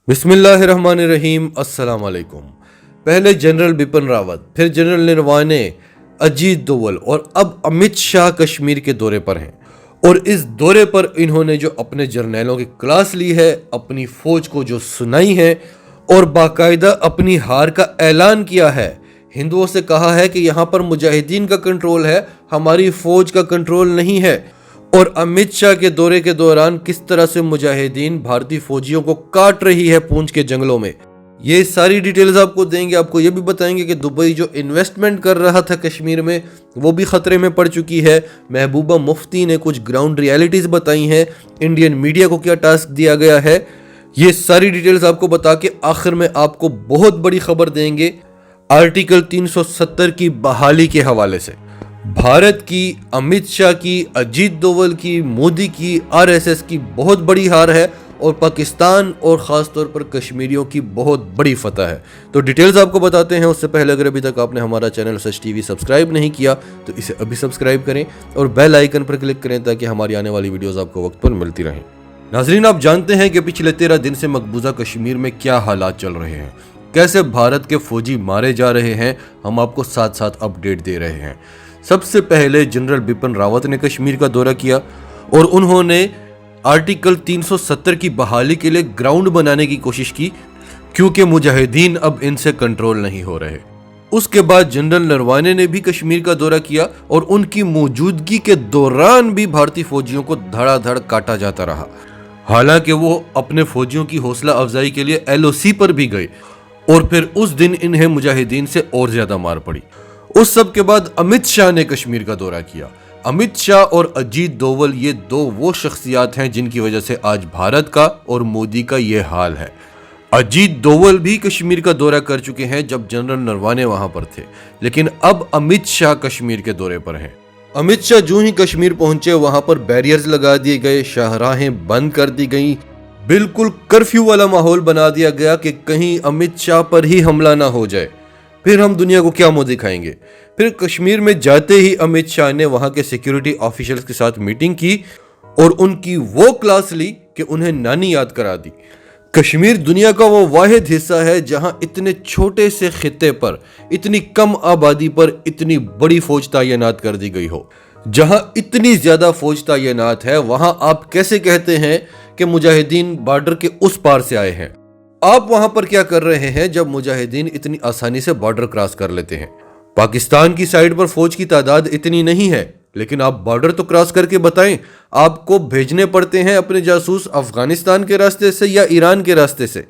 बिस्मिल्लाहिर्रहमानिर्रहीम। अस्सलाम वालेकुम। पहले जनरल बिपिन रावत, फिर जनरल नरवाने, अजीत दोवल और अब अमित शाह कश्मीर के दौरे पर हैं। और इस दौरे पर इन्होंने जो अपने जर्नैलों की क्लास ली है, अपनी फौज को जो सुनाई है और बाकायदा अपनी हार का ऐलान किया है, हिंदुओं से कहा है कि यहाँ पर मुजाहिदीन का कंट्रोल है, हमारी फौज का कंट्रोल नहीं है। और अमित शाह के दौरे के दौरान किस तरह से मुजाहिदीन भारतीय फौजियों को काट रही है पूंछ के जंगलों में, ये सारी डिटेल्स आपको देंगे। आपको ये भी बताएंगे कि दुबई जो इन्वेस्टमेंट कर रहा था कश्मीर में, वो भी खतरे में पड़ चुकी है। महबूबा मुफ्ती ने कुछ ग्राउंड रियलिटीज बताई हैं, इंडियन मीडिया को क्या टास्क दिया गया है, ये सारी डिटेल्स आपको बता के आखिर में आपको बहुत बड़ी खबर देंगे आर्टिकल 370 की बहाली के हवाले से। भारत की, अमित शाह की, अजीत दोवल की, मोदी की, आरएसएस की बहुत बड़ी हार है और पाकिस्तान और ख़ास तौर पर कश्मीरियों की बहुत बड़ी फतह है। तो डिटेल्स आपको बताते हैं। उससे पहले अगर अभी तक आपने हमारा चैनल सच टीवी सब्सक्राइब नहीं किया तो इसे अभी सब्सक्राइब करें और बेल आइकन पर क्लिक करें ताकि हमारी आने वाली वीडियोज़ आपको वक्त पर मिलती रहें। नाजरीन, आप जानते हैं कि पिछले 13 दिन से मकबूजा कश्मीर में क्या हालात चल रहे हैं, कैसे भारत के फौजी मारे जा रहे हैं, हम आपको साथ साथ अपडेट दे रहे हैं। सबसे पहले जनरल बिपिन रावत ने कश्मीर का दौरा किया और उन्होंने आर्टिकल 370 की बहाली के लिए ग्राउंड बनाने की कोशिश की, क्योंकि मुजाहिदीन अब इनसे कंट्रोल नहीं हो रहे। उसके बाद जनरल नरवाने ने भी कश्मीर का दौरा किया और उनकी मौजूदगी के दौरान भी भारतीय फौजियों को धड़ाधड़ काटा जाता रहा। हालांकि वो अपने फौजियों की हौसला अफजाई के लिए LOC पर भी गए और फिर उस दिन इन्हें मुजाहिदीन से और ज्यादा मार पड़ी। उस सब के बाद अमित शाह ने कश्मीर का दौरा किया। अमित शाह और अजीत दोवल ये दो वो शख्सियात हैं जिनकी वजह से आज भारत का और मोदी का ये हाल है। अजीत दोवल भी कश्मीर का दौरा कर चुके हैं जब जनरल नरवाने वहां पर थे, लेकिन अब अमित शाह कश्मीर के दौरे पर हैं। अमित शाह जो ही कश्मीर पहुंचे वहां पर बैरियर्स लगा दिए गए, शाहराहें बंद कर दी गई, बिल्कुल कर्फ्यू वाला माहौल बना दिया गया कि कहीं अमित शाह पर ही हमला ना हो जाए, फिर हम दुनिया को क्या मुंह दिखाएंगे। फिर कश्मीर में जाते ही अमित शाह ने वहां के सिक्योरिटी ऑफिशियल्स के साथ मीटिंग की और उनकी वो क्लास ली कि उन्हें नानी याद करा दी। कश्मीर दुनिया का वो वाहिद हिस्सा है जहां इतने छोटे से खित्ते पर, इतनी कम आबादी पर इतनी बड़ी फौज तैनात कर दी गई हो। जहां इतनी ज्यादा फौज तैनात है, वहां आप कैसे कहते हैं कि मुजाहिदीन बॉर्डर के उस पार से आए हैं? आप वहां पर क्या कर रहे हैं जब मुजाहिदीन इतनी आसानी से बॉर्डर क्रॉस कर लेते हैं? पाकिस्तान की साइड पर फौज की तादाद इतनी नहीं है, लेकिन आप बॉर्डर तो क्रॉस करके बताएं। आपको भेजने पड़ते हैं अपने जासूस अफगानिस्तान के रास्ते से या ईरान के रास्ते से,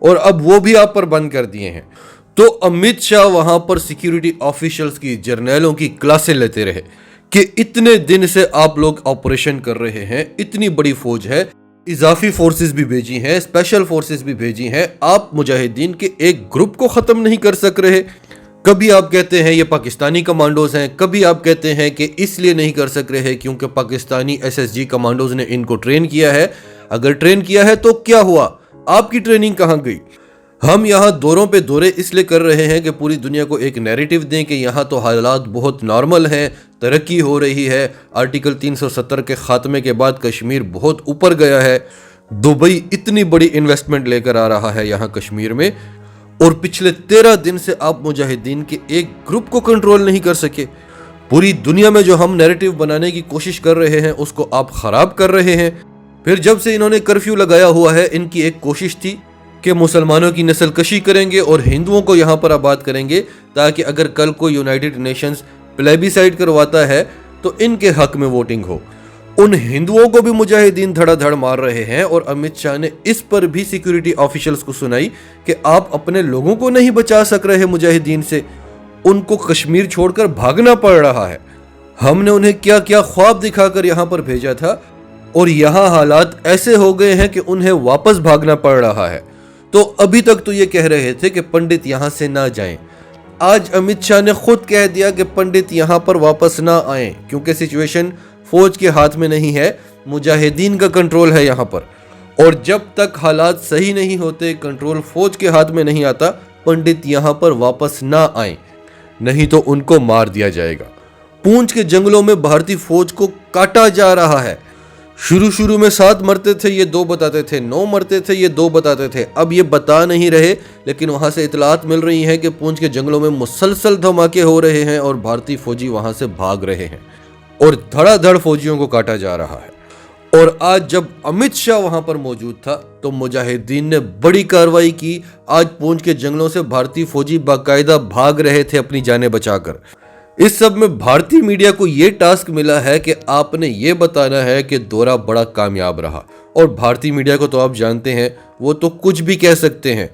और अब वो भी आप पर बंद कर दिए हैं। तो अमित शाह वहां पर सिक्योरिटी ऑफिशियल्स की, जर्नैलों की क्लासें लेते रहे कि इतने दिन से आप लोग ऑपरेशन कर रहे हैं, इतनी बड़ी फौज है, इजाफी फोर्सेस भी भेजी हैं, स्पेशल फोर्सेस भी भेजी हैं, आप मुजाहिदीन के एक ग्रुप को खत्म नहीं कर सक रहे। कभी आप कहते हैं ये पाकिस्तानी कमांडोज हैं, कभी आप कहते हैं कि इसलिए नहीं कर सक रहे क्योंकि पाकिस्तानी SSG कमांडोज ने इनको ट्रेन किया है। अगर ट्रेन किया है तो क्या हुआ? आपकी ट्रेनिंग कहां गई? हम यहाँ दौरों पे दौरे इसलिए कर रहे हैं कि पूरी दुनिया को एक नैरेटिव दें कि यहाँ तो हालात बहुत नॉर्मल हैं, तरक्की हो रही है, आर्टिकल 370 के खात्मे के बाद कश्मीर बहुत ऊपर गया है, दुबई इतनी बड़ी इन्वेस्टमेंट लेकर आ रहा है यहाँ कश्मीर में, और पिछले 13 दिन से आप मुजाहिदीन के एक ग्रुप को कंट्रोल नहीं कर सके। पूरी दुनिया में जो हम नैरेटिव बनाने की कोशिश कर रहे हैं उसको आप खराब कर रहे हैं। फिर जब से इन्होंने कर्फ्यू लगाया हुआ है, इनकी एक कोशिश थी कि मुसलमानों की नस्ल कशी करेंगे और हिंदुओं को यहाँ पर आबाद करेंगे, ताकि अगर कल को यूनाइटेड नेशंस प्लेबिसाइड करवाता है तो इनके हक में वोटिंग हो। उन हिंदुओं को भी मुजाहिदीन धड़ाधड़ मार रहे हैं और अमित शाह ने इस पर भी सिक्योरिटी ऑफिशियल्स को सुनाई कि आप अपने लोगों को नहीं बचा सक रहे मुजाहिदीन से, उनको कश्मीर छोड़कर भागना पड़ रहा है। हमने उन्हें क्या क्या ख्वाब दिखाकर यहाँ पर भेजा था और यहाँ हालात ऐसे हो गए हैं कि उन्हें वापस भागना पड़ रहा है। तो अभी तक तो ये कह रहे थे कि पंडित यहाँ से ना जाएं, आज अमित शाह ने खुद कह दिया कि पंडित यहाँ पर वापस ना आए, क्योंकि सिचुएशन फौज के हाथ में नहीं है, मुजाहिदीन का कंट्रोल है यहाँ पर। और जब तक हालात सही नहीं होते, कंट्रोल फौज के हाथ में नहीं आता, पंडित यहाँ पर वापस ना आए, नहीं तो उनको मार दिया जाएगा। पूंछ के जंगलों में भारतीय फौज को काटा जा रहा है। शुरू में 7 मरते थे ये 2 बताते थे, 9 मरते थे ये 2 बताते थे, अब ये बता नहीं रहे, लेकिन वहां से इतलात मिल रही हैं कि पूंछ के जंगलों में मुसलसल धमाके हो रहे हैं और भारतीय फौजी वहां से भाग रहे हैं और धड़ाधड़ फौजियों को काटा जा रहा है। और आज जब अमित शाह वहां पर मौजूद था तो मुजाहिदीन ने बड़ी कार्रवाई की। आज पूंछ के जंगलों से भारतीय फौजी बाकायदा भाग रहे थे अपनी जानें बचाकर। इस सब में भारतीय मीडिया को यह टास्क मिला है कि आपने ये बताना है कि दौरा बड़ा कामयाब रहा। और भारतीय मीडिया को तो आप जानते हैं, वो तो कुछ भी कह सकते हैं।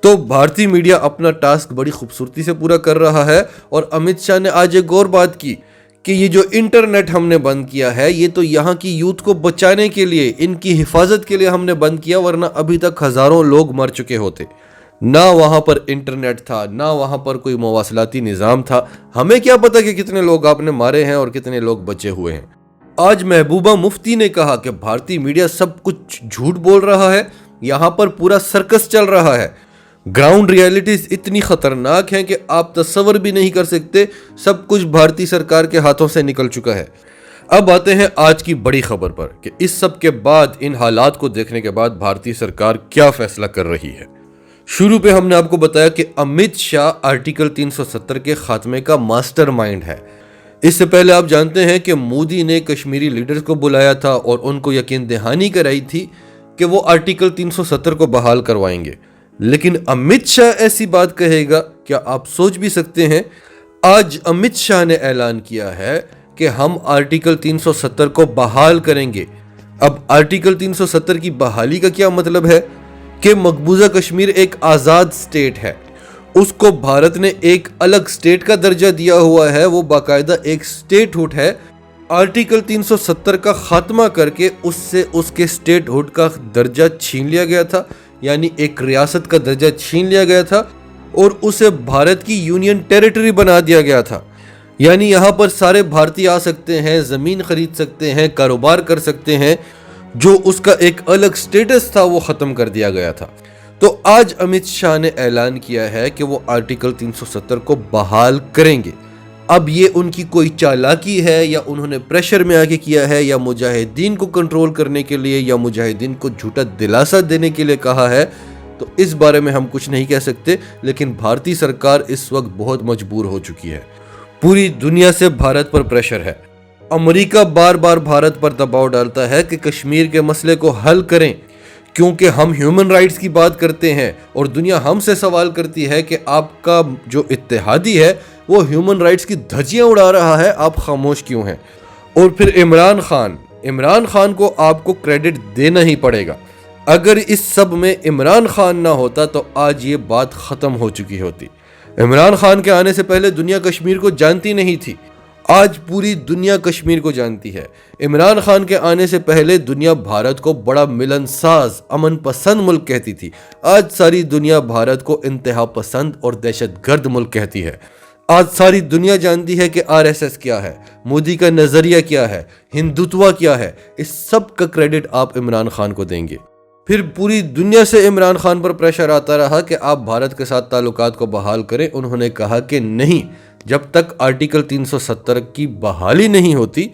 तो भारतीय मीडिया अपना टास्क बड़ी खूबसूरती से पूरा कर रहा है। और अमित शाह ने आज एक और बात की कि ये जो इंटरनेट हमने बंद किया है, ये तो यहाँ की यूथ को बचाने के लिए, इनकी हिफाजत के लिए हमने बंद किया, वरना अभी तक हजारों लोग मर चुके होते। ना वहां पर इंटरनेट था, ना वहां पर कोई मवासलाती निज़ाम था। हमें क्या पता कि कितने लोग आपने मारे हैं और कितने लोग बचे हुए हैं। आज महबूबा मुफ्ती ने कहा कि भारतीय मीडिया सब कुछ झूठ बोल रहा है, यहाँ पर पूरा सर्कस चल रहा है। ग्राउंड रियलिटीज इतनी खतरनाक हैं कि आप तस्वर भी नहीं कर सकते। सब कुछ भारतीय सरकार के हाथों से निकल चुका है। अब आते हैं आज की बड़ी खबर पर कि इस सब के बाद, इन हालात को देखने के बाद भारतीय सरकार क्या फैसला कर रही है। शुरू पे हमने आपको बताया कि अमित शाह आर्टिकल 370 के खात्मे का मास्टरमाइंड है। इससे पहले आप जानते हैं कि मोदी ने कश्मीरी लीडर्स को बुलाया था और उनको यकीन दहानी कराई थी कि वो आर्टिकल 370 को बहाल करवाएंगे। लेकिन अमित शाह ऐसी बात कहेगा, क्या आप सोच भी सकते हैं? आज अमित शाह ने ऐलान किया है कि हम आर्टिकल 370 को बहाल करेंगे। अब आर्टिकल 370 की बहाली का क्या मतलब है कि मकबूजा कश्मीर एक आज़ाद स्टेट है, उसको भारत ने एक अलग स्टेट का दर्जा दिया हुआ है, वो बाकायदा एक स्टेटहुड है। आर्टिकल 370 का खात्मा करके उससे उसके स्टेटहुड का दर्जा छीन लिया गया था, यानी एक रियासत का दर्जा छीन लिया गया था और उसे भारत की यूनियन टेरिटरी बना दिया गया था। यानी यहाँ पर सारे भारतीय आ सकते हैं, ज़मीन खरीद सकते हैं, कारोबार कर सकते हैं। जो उसका एक अलग स्टेटस था वो ख़त्म कर दिया गया था। तो आज अमित शाह ने ऐलान किया है कि वो आर्टिकल 370 को बहाल करेंगे। अब ये उनकी कोई चालाकी है या उन्होंने प्रेशर में आके किया है या मुजाहिदीन को कंट्रोल करने के लिए या मुजाहिदीन को झूठा दिलासा देने के लिए कहा है, तो इस बारे में हम कुछ नहीं कह सकते। लेकिन भारतीय सरकार इस वक्त बहुत मजबूर हो चुकी है। पूरी दुनिया से भारत पर प्रेशर है। अमेरिका बार बार भारत पर दबाव डालता है कि कश्मीर के मसले को हल करें, क्योंकि हम ह्यूमन राइट्स की बात करते हैं और दुनिया हमसे सवाल करती है कि आपका जो इत्तेहादी है वो ह्यूमन राइट्स की धज्जियां उड़ा रहा है, आप खामोश क्यों हैं? और फिर इमरान खान को आपको क्रेडिट देना ही पड़ेगा। अगर इस सब में इमरान खान ना होता तो आज ये बात ख़त्म हो चुकी होती। इमरान खान के आने से पहले दुनिया कश्मीर को जानती नहीं थी, आज पूरी दुनिया कश्मीर को जानती है। इमरान खान के आने से पहले दुनिया भारत को बड़ा मिलनसाज, अमन पसंद मुल्क कहती थी। आज सारी दुनिया भारत को इंतहा पसंद और दहशतगर्द मुल्क कहती है। आज सारी दुनिया जानती है कि आरएसएस क्या है, मोदी का नजरिया क्या है, हिंदुत्व क्या है। इस सब का क्रेडिट आप इमरान खान को देंगे। फिर पूरी दुनिया से इमरान खान पर प्रेशर आता रहा कि आप भारत के साथ ताल्लुकात को बहाल करें। उन्होंने कहा कि नहीं, जब तक आर्टिकल 370 की बहाली नहीं होती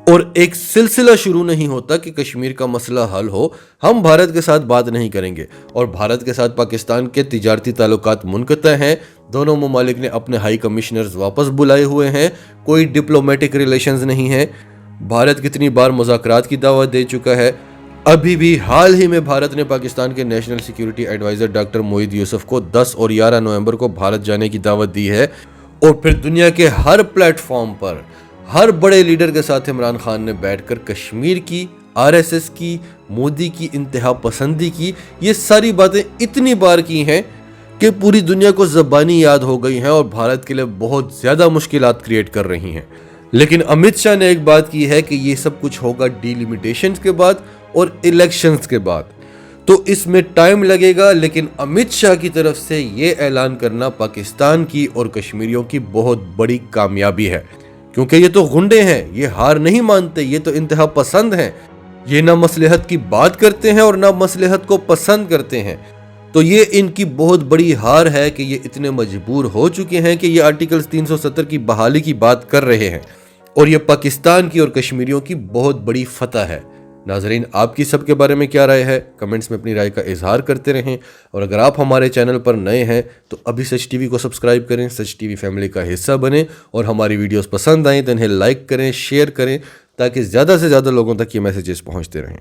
और एक सिलसिला शुरू नहीं होता कि कश्मीर का मसला हल हो, हम भारत के साथ बात नहीं करेंगे। और भारत के साथ पाकिस्तान के तिजारती ताल्लुकात मुनक़ता हैं। दोनों ममालिक ने अपने हाई कमिश्नर्स वापस बुलाए हुए हैं, कोई डिप्लोमेटिक रिलेशंस नहीं है। भारत कितनी बार मुज़ाकरात की दावत दे चुका है। अभी भी हाल ही में भारत ने पाकिस्तान के national security adviser doctor Moeed Yusuf को 10 और 11 नवंबर को भारत जाने की दावत दी है। और फिर दुनिया के हर प्लेटफॉर्म पर हर बड़े लीडर के साथ इमरान खान ने बैठकर कश्मीर की, आरएसएस की, मोदी की इंतहा पसंदी की, ये सारी बातें इतनी बार की हैं कि पूरी दुनिया को ज़बानी याद हो गई हैं और भारत के लिए बहुत ज़्यादा मुश्किलात क्रिएट कर रही हैं। लेकिन अमित शाह ने एक बात की है कि ये सब कुछ होगा डिलिमिटेशंस के बाद और इलेक्शंस के बाद, तो इसमें टाइम लगेगा। लेकिन अमित शाह की तरफ से ये ऐलान करना पाकिस्तान की और कश्मीरियों की बहुत बड़ी कामयाबी है, क्योंकि ये तो गुंडे हैं, ये हार नहीं मानते, ये तो इंतहा पसंद हैं। ये ना मसलहत की बात करते हैं और ना मसलहत को पसंद करते हैं। तो ये इनकी बहुत बड़ी हार है कि ये इतने मजबूर हो चुके हैं कि ये आर्टिकल 370 की बहाली की बात कर रहे हैं। और ये पाकिस्तान की और कश्मीरियों की बहुत बड़ी फतह है। ناظرین، آپ کی سب کے بارے میں کیا رائے ہے؟ کمنٹس میں اپنی رائے کا اظہار کرتے رہیں، اور اگر آپ ہمارے چینل پر نئے ہیں تو ابھی سچ ٹی وی کو سبسکرائب کریں، سچ ٹی وی فیملی کا حصہ بنیں، اور ہماری ویڈیوز پسند آئیں تو انہیں لائک کریں، شیئر کریں، تاکہ زیادہ سے زیادہ لوگوں تک یہ میسیجز پہنچتے رہیں۔